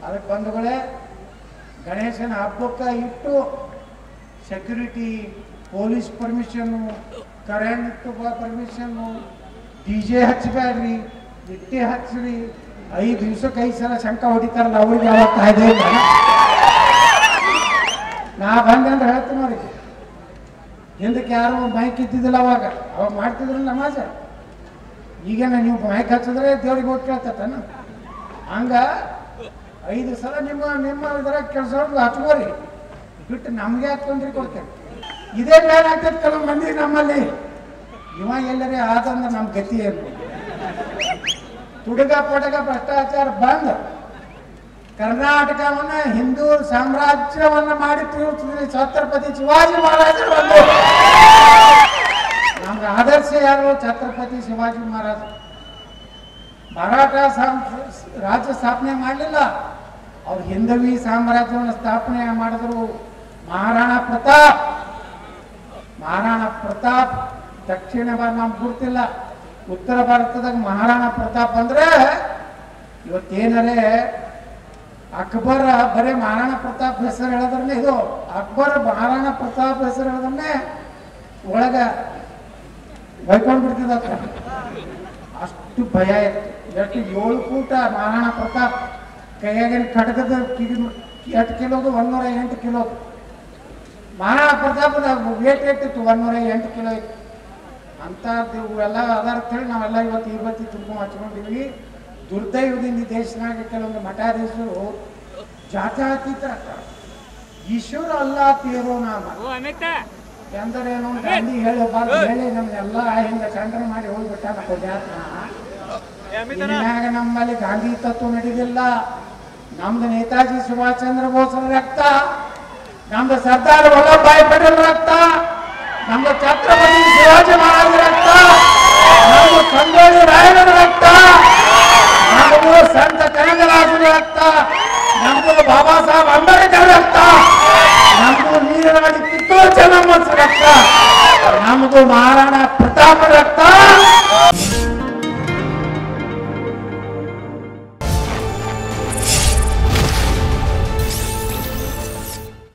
ಅದಕ್ಕೆ ಬಂಧುಗಳೇ, ಗಣೇಶನ ಹಬ್ಬಕ್ಕೆ ಇಟ್ಟು security, police permission, current permission, DJ ಹಚ್ಚಬೇಡ್ರಿ, ಇಟ್ಟೆ ಹಚ್ಚ್ರಿ, 5 ದಿವಸಕ್ಕೆ 5 ಸಲ ಶಂಕ ಹೊಡಿತಾರಲ್ಲ ಅವ್ರಿಗೆ ಯಾವಾಗ ಕಾಯ್ದೆ ಇಲ್ಲ. ನಾ ಬಂದೆ ಅಂದ್ರೆ ಹೇಳ್ತೀನಿ ಅವ್ರಿಗೆ, ಹಿಂದಕ್ಕೆ ಯಾರು ಮೈಕ್ ಇದ್ದಿದ್ದಿಲ್ಲ ಅವಾಗ ಮಾಡ್ತಿದ್ರಲ್ಲ ನಮಾಜ. ಈಗೇನ ನೀವು ಮೈಕ್ ಹಚ್ಚಿದ್ರೆ ದೇವ್ರಿಗೆ ಹೋಗಿ ಕೇಳ್ತಾನ. ಹಂಗ 5 ಸಲ ನಿಮ್ಮ ಇದ್ರಾಗ ಕೆಲಸವ್ರಿಗೆ ಹಚ್ಕೋರಿ, ಬಿಟ್ಟು ನಮ್ಗೆ ಯಾಕೆ ತೊಂದರೆ ಕೊಡ್ತೇವೆ. ಇದೇ ಬೇರೆ ಆಗ್ತದೆ ಕೆಲವು ಮಂದಿ ನಮ್ಮಲ್ಲಿ. ಇವ ಎಲ್ಲರೇ ಆದಂದ್ರೆ ನಮ್ಮ ಗತಿ ಏನು? ತುಡುಗ ಪೊಡಗ ಭ್ರಷ್ಟಾಚಾರ ಬಂದ್ ಕರ್ನಾಟಕವನ್ನ ಹಿಂದೂ ಸಾಮ್ರಾಜ್ಯವನ್ನ ಮಾಡಿ ತಿರುಗಿಸಿದ್ರೆ ಛತ್ರಪತಿ ಶಿವಾಜಿ ಮಹಾರಾಜರು ಬಂದು. ನಮ್ಗೆ ಆದರ್ಶ ಯಾರು? ಛತ್ರಪತಿ ಶಿವಾಜಿ ಮಹಾರಾಜ. ಮರಾಠ ರಾಜ್ಯ ಸ್ಥಾಪನೆ ಮಾಡಲಿಲ್ಲ, ಅವ್ರು ಹಿಂದವಿ ಸಾಮ್ರಾಜ್ಯವನ್ನು ಸ್ಥಾಪನೆ ಮಾಡಿದ್ರು. ಮಹಾರಾಣಾ ಪ್ರತಾಪ್ ದಕ್ಷಿಣ ಭಾರತ ನಮ್ಗೆ ಗುರ್ತಿಲ್ಲ, ಉತ್ತರ ಭಾರತದಾಗ ಮಹಾರಾಣಾ ಪ್ರತಾಪ್ ಅಂದ್ರೆ ಇವತ್ತೇನರೇ ಅಕ್ಬರ್ ಬರೇ ಮಹಾರಾಣಾ ಪ್ರತಾಪ್ ಹೆಸರು ಹೇಳೋದ್ರನ್ನೇ ಇದು ಅಕ್ಬರ್ ಮಹಾರಾಣಾ ಪ್ರತಾಪ್ ಹೆಸರು ಹೇಳೋದನ್ನೇ ಒಳಗ ಬೈಕೊಂಡು ಬಿಡ್ತಿದ್ದ. ಅಷ್ಟು ಭಯ ಇತ್ತು. ಎಷ್ಟು 7 ಫೂಟ ಮಹಾರಾಣಾ ಪ್ರತಾಪ್ ಕೈಯಾಗಿನ ಖಡ್ಗದ 8 ಕಿಲೋದು 108 ಕಿಲೋ. ಮಹಾರಾಣಾ ಪ್ರತಾಪದ ವೇಟ್ ಎಷ್ಟಿತ್ತು? 108 ಕಿಲೋ ಇತ್ತು. ಅಂಥದ್ದು ಎಲ್ಲ ಅದಾರ ಹೇಳಿ ನಾವೆಲ್ಲ ಇವತ್ತು ತುಂಬ ಹಚ್ಕೊಂಡಿವಿ. ದುರ್ದೈವದಿಂದ ಈ ದೇಶನಾಗ ಕೆಲವೊಂದು ಮಠಾಧೀಶರು ಜಾತ್ಯಾತೀತರಾಗ್ತಾರೆ. ಈಶ್ವರ ಅಲ್ಲ ತೇರೋ ನಾಮ ಎಂದರೇನು ಗಾಂಧಿ ಹೇಳಬಾರ್ದು ಹೇಳಿ ನಮ್ಗೆಲ್ಲ ಹಿಂಗೆ ಚಂದ್ರ ಮಾಡಿ ಹೋಗ್ಬಿಟ್ಟ ಜಾತ್ಯಾಗ. ನಮ್ಮಲ್ಲಿ ಗಾಂಧಿ ತತ್ವ ನಡೆದಿಲ್ಲ. ನಮ್ದು ನೇತಾಜಿ ಸುಭಾಷ್ ಚಂದ್ರ ಬೋಸ್ರ ರಕ್ತ, ನಮ್ದು ಸರ್ದಾರ್ ವಲ್ಲಭಭಾಯಿ ಪಟೇಲ್ ರಕ್ತ, ನಮ್ದು ಛತ್ರಪತಿ ಶಿವಾಜಿ ಮಹಾರಾಜರ ರಕ್ತ, ನಮ್ದು ಸಂಗೊಳ್ಳಿ ರಾಯಣ್ಣನ ರಕ್ತ, ನಮ್ದು ಸಂತ ಕನಕದಾಸರ ರಕ್ತ, ನಮ್ದು ಬಾಬಾ ಸಾಹೇಬ್ ಅಂಬೇಡ್ಕರ್ ರಕ್ತ, ನಮ್ದು ನೀಲವಾಡಿ ಕಿತ್ತೂರು ಚೆನ್ನಮ್ಮನ ರಕ್ತ, ನಮ್ದು ಮಹಾರಾಣಾ ಪ್ರತಾಪ ರಕ್ತ.